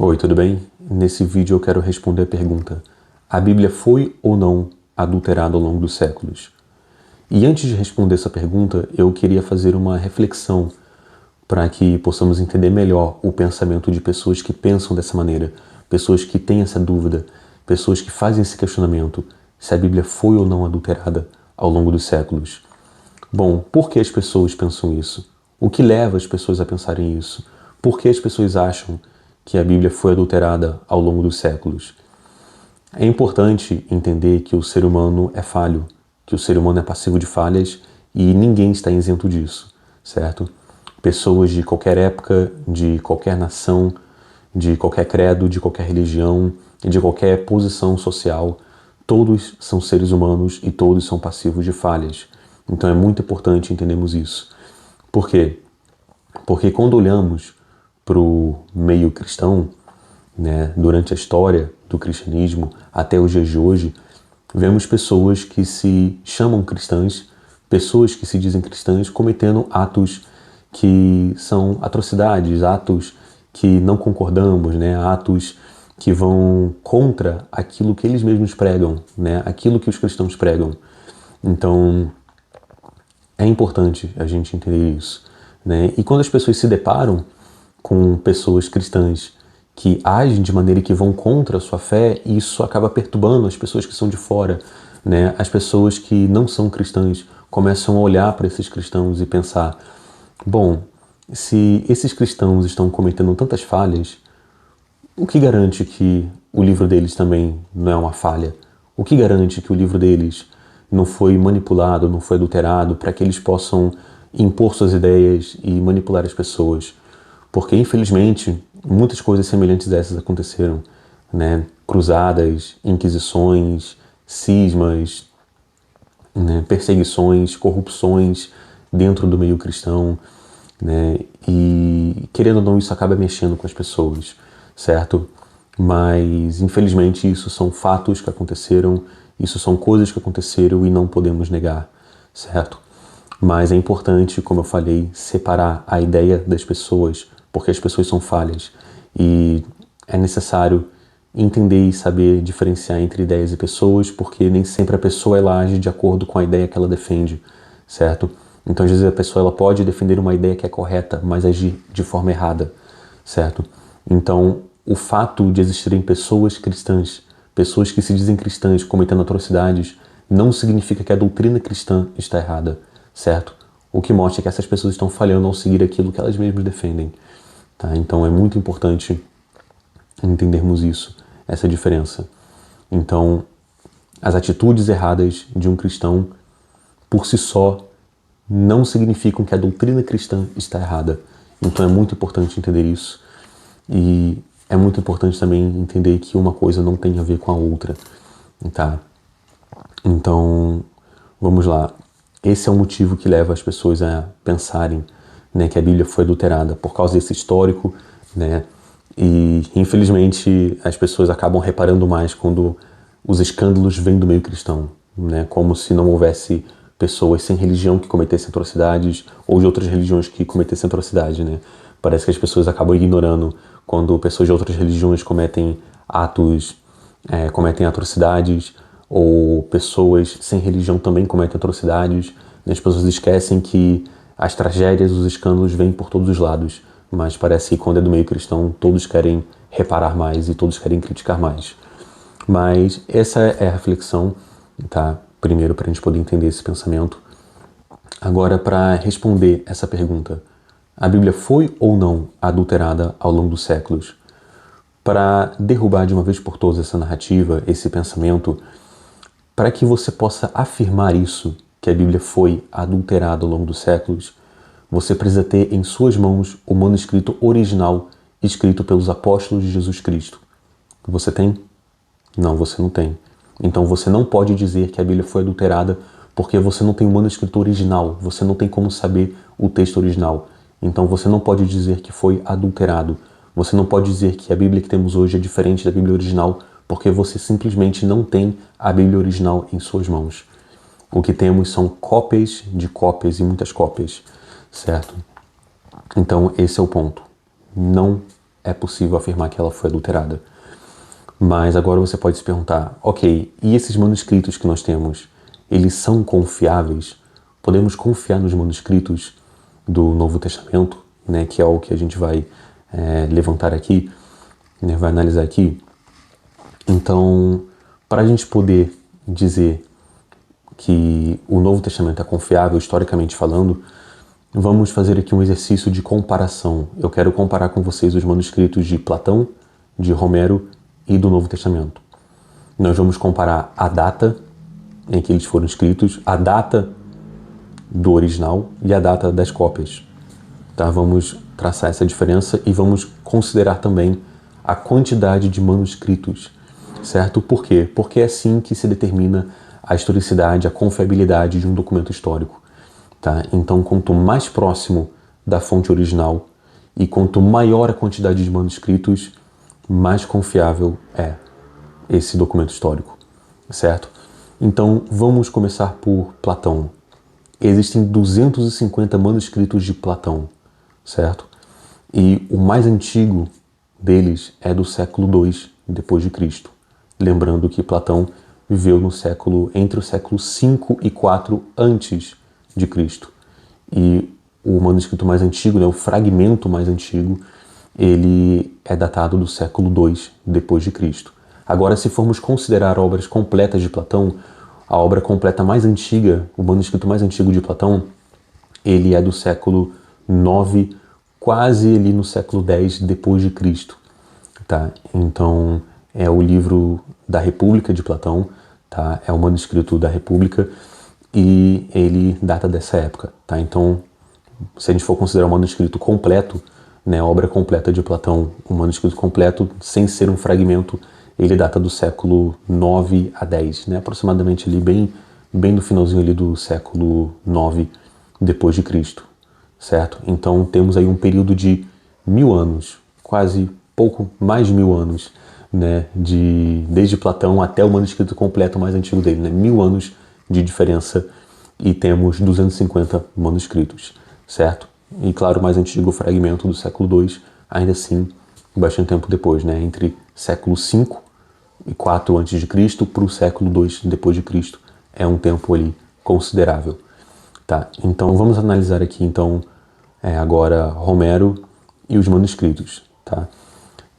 Oi, tudo bem? Nesse vídeo eu quero responder a pergunta: a Bíblia foi ou não adulterada ao longo dos séculos? E antes de responder essa pergunta, eu queria fazer uma reflexão para que possamos entender melhor o pensamento de pessoas que pensam dessa maneira, pessoas que têm essa dúvida, pessoas que fazem esse questionamento se a Bíblia foi ou não adulterada ao longo dos séculos. Bom, por que as pessoas pensam isso? O que leva as pessoas a pensarem isso? Por que as pessoas acham que a Bíblia foi adulterada ao longo dos séculos? É importante entender que o ser humano é falho, que o ser humano é passivo de falhas e ninguém está isento disso, certo? Pessoas de qualquer época, de qualquer nação, de qualquer credo, de qualquer religião e de qualquer posição social, todos são seres humanos e todos são passivos de falhas. Então é muito importante entendermos isso. Por quê? Porque quando olhamos para o meio cristão, né, durante a história do cristianismo até os dias de hoje, vemos pessoas que se chamam cristãs, pessoas que se dizem cristãs, cometendo atos que são atrocidades, atos que não concordamos, né, atos que vão contra aquilo que eles mesmos pregam, né, aquilo que os cristãos pregam. Então, é importante a gente entender isso, né? E quando as pessoas se deparam com pessoas cristãs que agem de maneira que vão contra a sua fé, isso acaba perturbando as pessoas que são de fora, né? As pessoas que não são cristãs começam a olhar para esses cristãos e pensar: bom, se esses cristãos estão cometendo tantas falhas, o que garante que o livro deles também não é uma falha? O que garante que o livro deles não foi manipulado, não foi adulterado para que eles possam impor suas ideias e manipular as pessoas? Porque, infelizmente, muitas coisas semelhantes a essas aconteceram, né? Cruzadas, inquisições, cismas, né? Perseguições, corrupções dentro do meio cristão, né? E, querendo ou não, isso acaba mexendo com as pessoas, certo? Mas, infelizmente, isso são fatos que aconteceram, isso são coisas que aconteceram e não podemos negar, certo? Mas é importante, como eu falei, separar a ideia das pessoas, porque as pessoas são falhas e é necessário entender e saber diferenciar entre ideias e pessoas, porque nem sempre a pessoa ela age de acordo com a ideia que ela defende, certo? Então, às vezes a pessoa ela pode defender uma ideia que é correta, mas agir de forma errada, certo? Então, o fato de existirem pessoas cristãs, pessoas que se dizem cristãs cometendo atrocidades, não significa que a doutrina cristã está errada, certo? O que mostra é que essas pessoas estão falhando ao seguir aquilo que elas mesmas defendem, tá? Então é muito importante entendermos isso, essa diferença. Então, as atitudes erradas de um cristão, por si só, não significam que a doutrina cristã está errada. Então é muito importante entender isso. E é muito importante também entender que uma coisa não tem a ver com a outra, tá? Então, vamos lá. Esse é o motivo que leva as pessoas a pensarem, né, que a Bíblia foi adulterada, por causa desse histórico, né? E, infelizmente, as pessoas acabam reparando mais quando os escândalos vêm do meio cristão, né? Como se não houvesse pessoas sem religião que cometessem atrocidades ou de outras religiões que cometessem atrocidade, né? Parece que as pessoas acabam ignorando quando pessoas de outras religiões cometem atos, cometem atrocidades, ou pessoas sem religião também cometem atrocidades. As pessoas esquecem que as tragédias, os escândalos vêm por todos os lados, mas parece que quando é do meio cristão, todos querem reparar mais e todos querem criticar mais. Mas essa é a reflexão, tá? Primeiro, para a gente poder entender esse pensamento. Agora, para responder essa pergunta: a Bíblia foi ou não adulterada ao longo dos séculos? Para derrubar de uma vez por todas essa narrativa, esse pensamento, para que você possa afirmar isso, que a Bíblia foi adulterada ao longo dos séculos, você precisa ter em suas mãos o manuscrito original escrito pelos apóstolos de Jesus Cristo. Você tem? Não, você não tem. Então você não pode dizer que a Bíblia foi adulterada porque você não tem o manuscrito original, você não tem como saber o texto original. Então você não pode dizer que foi adulterado. Você não pode dizer que a Bíblia que temos hoje é diferente da Bíblia original porque você simplesmente não tem a Bíblia original em suas mãos. O que temos são cópias de cópias e muitas cópias, certo? Então esse é o ponto. Não é possível afirmar que ela foi adulterada. Mas agora você pode se perguntar, ok, e esses manuscritos que nós temos, eles são confiáveis? Podemos confiar nos manuscritos do Novo Testamento, né, que é o que a gente vai levantar aqui, né, vai analisar aqui? Então, para a gente poder dizer que o Novo Testamento é confiável, historicamente falando, vamos fazer aqui um exercício de comparação. Eu quero comparar com vocês os manuscritos de Platão, de Homero e do Novo Testamento. Nós vamos comparar a data em que eles foram escritos, a data do original e a data das cópias. Tá? Vamos traçar essa diferença e vamos considerar também a quantidade de manuscritos, certo? Por quê? Porque é assim que se determina a historicidade, a confiabilidade de um documento histórico. Tá? Então, quanto mais próximo da fonte original e quanto maior a quantidade de manuscritos, mais confiável é esse documento histórico, certo? Então, vamos começar por Platão. Existem 250 manuscritos de Platão, certo? E o mais antigo deles é do século II depois de Cristo. Lembrando que Platão viveu entre o século V e IV antes de Cristo. E o manuscrito mais antigo, né, o fragmento mais antigo, ele é datado do século II depois de Cristo. Agora, se formos considerar obras completas de Platão, a obra completa mais antiga, o manuscrito mais antigo de Platão, ele é do século IX, quase ali no século X depois de Cristo. Tá? Então, é o livro da República de Platão, tá? É o manuscrito da República e ele data dessa época. Tá? Então, se a gente for considerar o manuscrito completo, né, a obra completa de Platão, um manuscrito completo, sem ser um fragmento, ele data do século IX a X, né, aproximadamente ali bem no finalzinho ali do século IX depois de Cristo, certo? Então temos aí um período de 1000 anos, quase pouco mais de 1000 anos, né, desde Platão até o manuscrito completo mais antigo dele, né, 1000 anos de diferença e temos 250 manuscritos, certo? E claro, o mais antigo fragmento do século II, ainda assim, bastante tempo depois, né? Entre século V e IV a.C. para o século II depois de Cristo, é um tempo ali considerável. Tá? Então vamos analisar aqui então agora Homero e os manuscritos. Tá?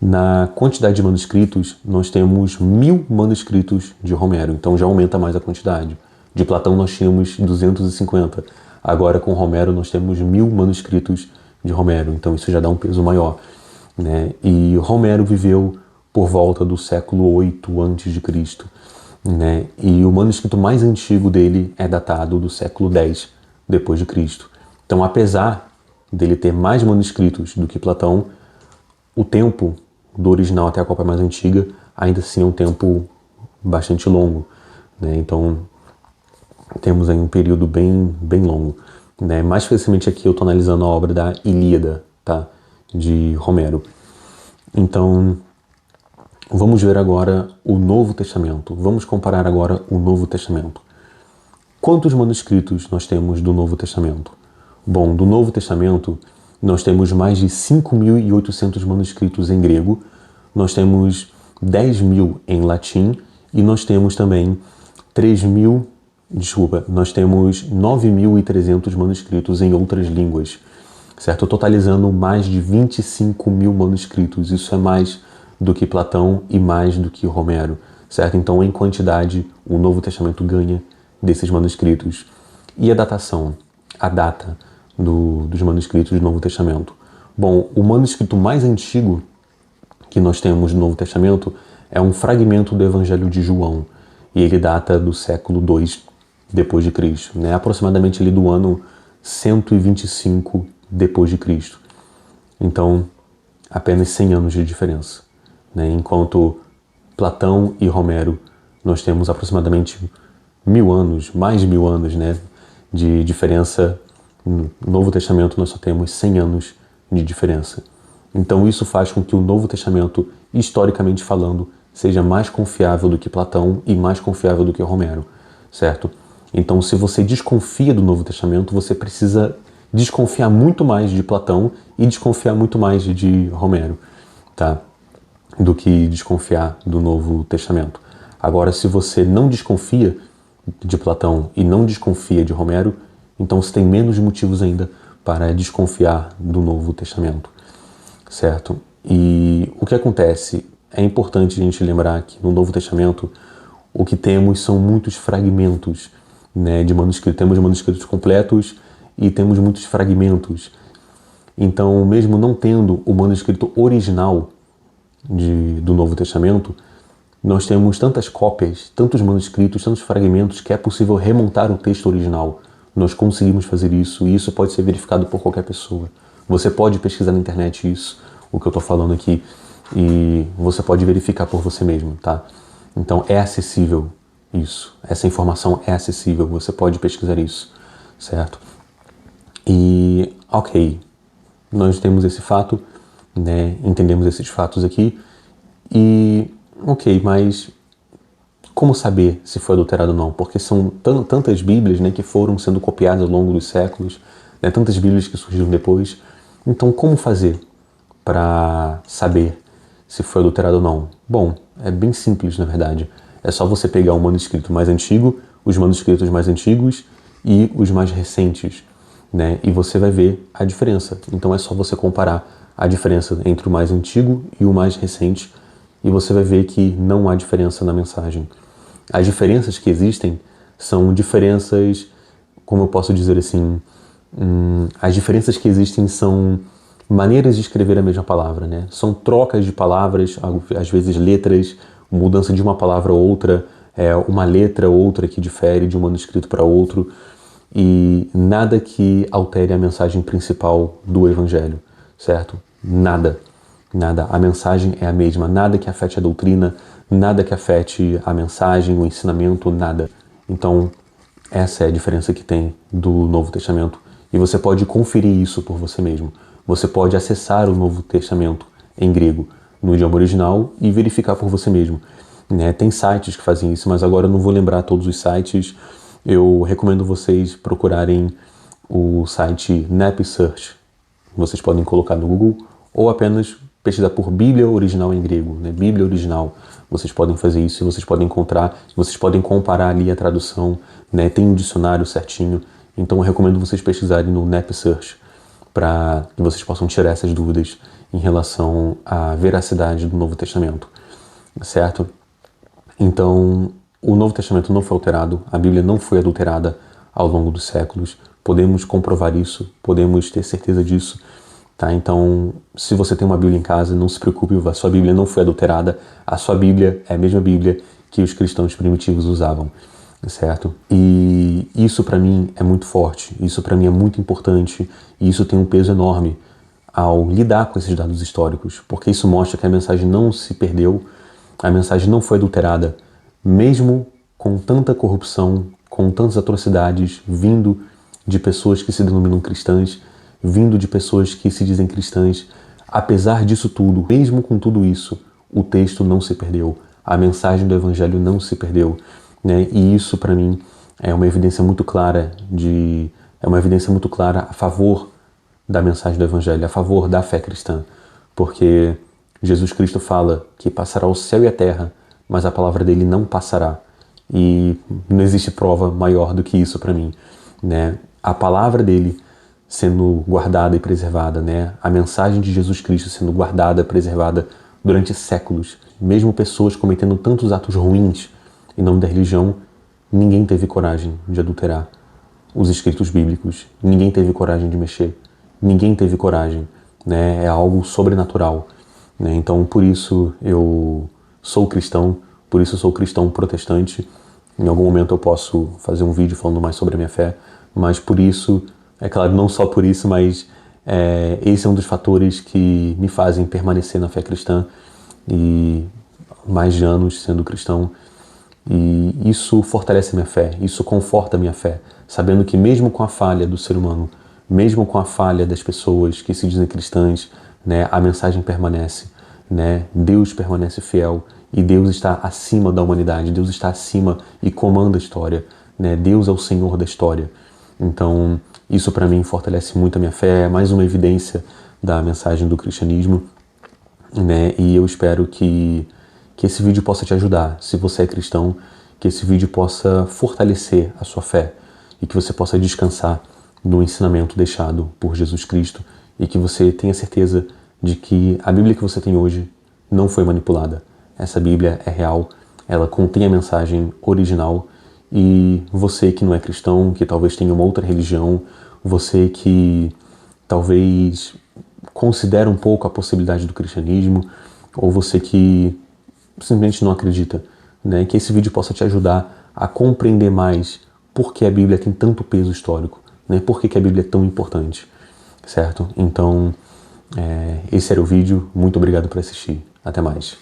Na quantidade de manuscritos, nós temos 1000 manuscritos de Homero, então já aumenta mais a quantidade. De Platão nós tínhamos 250. Agora, com Homero, nós temos 1000 manuscritos de Homero, então isso já dá um peso maior, né? E Homero viveu por volta do século VIII a.C., né? E o manuscrito mais antigo dele é datado do século X depois de Cristo. Então, apesar dele ter mais manuscritos do que Platão, o tempo do original até a cópia mais antiga ainda assim é um tempo bastante longo, né? Então, temos aí um período bem longo, né? Mais especificamente aqui eu estou analisando a obra da Ilíada, tá? De Homero. Então, vamos ver agora o Novo Testamento. Vamos comparar agora o Novo Testamento. Quantos manuscritos nós temos do Novo Testamento? Bom, do Novo Testamento nós temos mais de 5.800 manuscritos em grego, nós temos 10.000 em latim e nós temos também nós temos 9.300 manuscritos em outras línguas, certo? Totalizando mais de 25.000 manuscritos. Isso é mais do que Platão e mais do que Homero, certo? Então, em quantidade, o Novo Testamento ganha desses manuscritos. E a datação? A data dos manuscritos do Novo Testamento. Bom, o manuscrito mais antigo que nós temos no Novo Testamento é um fragmento do Evangelho de João, e ele data do século II depois de Cristo, né? Aproximadamente ali do ano 125 depois de Cristo. Então, apenas 100 anos de diferença, né? Enquanto Platão e Homero nós temos aproximadamente 1000 anos, mais de 1000 anos, né, de diferença. No Novo Testamento nós só temos 100 anos de diferença. Então isso faz com que o Novo Testamento, historicamente falando, seja mais confiável do que Platão e mais confiável do que Homero, certo? Então, se você desconfia do Novo Testamento, você precisa desconfiar muito mais de Platão e desconfiar muito mais de Homero. tá? Do que desconfiar do Novo Testamento. Agora, se você não desconfia de Platão e não desconfia de Homero, então você tem menos motivos ainda para desconfiar do Novo Testamento, certo? E o que acontece? É importante a gente lembrar que no Novo Testamento o que temos são muitos fragmentos, né, de manuscritos. Temos manuscritos completos e temos muitos fragmentos. Então, mesmo não tendo o manuscrito original do Novo Testamento, nós temos tantas cópias, tantos manuscritos, tantos fragmentos que é possível remontar o texto original. Nós conseguimos fazer isso e isso pode ser verificado por qualquer pessoa. Você pode pesquisar na internet isso, o que eu estou falando aqui, e você pode verificar por você mesmo, tá? Então é acessível isso, essa informação é acessível, você pode pesquisar isso, certo? E, ok, nós temos esse fato, né, entendemos esses fatos aqui, e, ok, mas como saber se foi adulterado ou não? Porque são tantas Bíblias, né, que foram sendo copiadas ao longo dos séculos, né, tantas Bíblias que surgiram depois. Então, como fazer para saber se foi adulterado ou não? Bom, é bem simples, na verdade. É só você pegar um manuscrito mais antigo, os manuscritos mais antigos e os mais recentes, né, e você vai ver a diferença. Então, é só você comparar a diferença entre o mais antigo e o mais recente, e você vai ver que não há diferença na mensagem. As diferenças que existem são diferenças, como eu posso dizer assim, as diferenças que existem são maneiras de escrever a mesma palavra, né? São trocas de palavras, às vezes letras, mudança de uma palavra a outra, uma letra ou outra que difere de um manuscrito para outro, e nada que altere a mensagem principal do Evangelho, certo? Nada. Nada, a mensagem é a mesma, nada que afete a doutrina, nada que afete a mensagem, o ensinamento, nada. Então, essa é a diferença que tem do Novo Testamento. E você pode conferir isso por você mesmo. Você pode acessar o Novo Testamento em grego, no idioma original, e verificar por você mesmo, né? Tem sites que fazem isso, mas agora eu não vou lembrar todos os sites. Eu recomendo vocês procurarem o site NapSearch. Vocês podem colocar no Google, ou apenas pesquisar por Bíblia original em grego, né? Bíblia original. Vocês podem fazer isso e vocês podem encontrar, vocês podem comparar ali a tradução, né? Tem um dicionário certinho. Então eu recomendo vocês pesquisarem no NapSearch para que vocês possam tirar essas dúvidas em relação à veracidade do Novo Testamento, certo? Então, o Novo Testamento não foi alterado, a Bíblia não foi adulterada ao longo dos séculos. Podemos comprovar isso, podemos ter certeza disso. Tá? Então, se você tem uma Bíblia em casa, não se preocupe, a sua Bíblia não foi adulterada, a sua Bíblia é a mesma Bíblia que os cristãos primitivos usavam, certo? E isso para mim é muito forte, isso para mim é muito importante, e isso tem um peso enorme ao lidar com esses dados históricos, porque isso mostra que a mensagem não se perdeu, a mensagem não foi adulterada, mesmo com tanta corrupção, com tantas atrocidades vindo de pessoas que se denominam cristãs, vindo de pessoas que se dizem cristãs. Apesar disso tudo, mesmo com tudo isso, o texto não se perdeu, a mensagem do Evangelho não se perdeu, né? E isso para mim é uma evidência muito clara a favor da mensagem do Evangelho, a favor da fé cristã, porque Jesus Cristo fala que passará o céu e a terra, mas a palavra dele não passará, e não existe prova maior do que isso para mim, né? A palavra dele sendo guardada e preservada, né? A mensagem de Jesus Cristo sendo guardada, preservada durante séculos. Mesmo pessoas cometendo tantos atos ruins em nome da religião, ninguém teve coragem de adulterar os escritos bíblicos. Ninguém teve coragem de mexer. Ninguém teve coragem, né? É algo sobrenatural, né? Então, por isso eu sou cristão, por isso eu sou cristão protestante. Em algum momento eu posso fazer um vídeo falando mais sobre a minha fé, mas por isso, é claro, não só por isso, mas esse é um dos fatores que me fazem permanecer na fé cristã e mais de anos sendo cristão. E isso fortalece minha fé, isso conforta minha fé, sabendo que mesmo com a falha do ser humano, mesmo com a falha das pessoas que se dizem cristãs, né, a mensagem permanece, né? Deus permanece fiel e Deus está acima da humanidade, Deus está acima e comanda a história, né? Deus é o Senhor da história. Então, isso para mim fortalece muito a minha fé, é mais uma evidência da mensagem do cristianismo. né? E eu espero que esse vídeo possa te ajudar, se você é cristão, que esse vídeo possa fortalecer a sua fé e que você possa descansar no ensinamento deixado por Jesus Cristo e que você tenha certeza de que a Bíblia que você tem hoje não foi manipulada. Essa Bíblia é real, ela contém a mensagem original e você que não é cristão, que talvez tenha uma outra religião, você que talvez considera um pouco a possibilidade do cristianismo, ou você que simplesmente não acredita, né? Que esse vídeo possa te ajudar a compreender mais por que a Bíblia tem tanto peso histórico, né? Por que a Bíblia é tão importante, certo? Então, esse era o vídeo. Muito obrigado por assistir. Até mais.